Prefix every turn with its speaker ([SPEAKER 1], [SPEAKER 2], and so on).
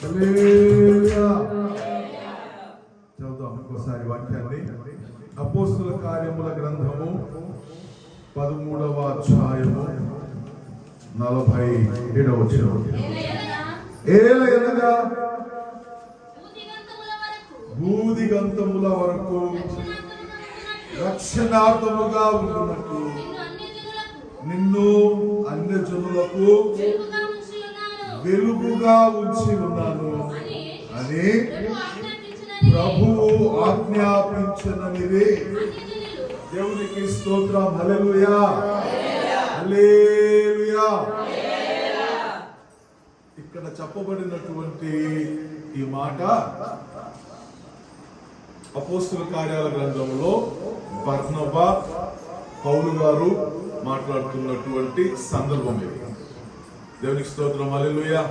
[SPEAKER 1] చదువుదాం ఇంకోసారి వాక్యాన్ని. అపోస్తుల కార్యముల గ్రంథము 13వ అధ్యాయము 47వ వచనం. ఏలయనగా భూదిగంతముల వరకు రక్షణార్థముగా ఉంటున్నట్టు నిన్ను అన్యజనులకు వెలుగుగా ఉంచి ఉన్నాను అని ప్రభువు ఆజ్ఞాపించినది. దేవునికి స్తోత్రం. హల్లెలూయా, హల్లెలూయా. ఇక్కడ చెప్పబడినటువంటి ఈ మాట అపోస్తుల కార్యాల గ్రంథంలో బర్నబా పౌలు గారు మాట్లాడుతున్నటువంటి సందర్భం ఇది. దేవునికి స్తోత్రం. హల్లెలూయా.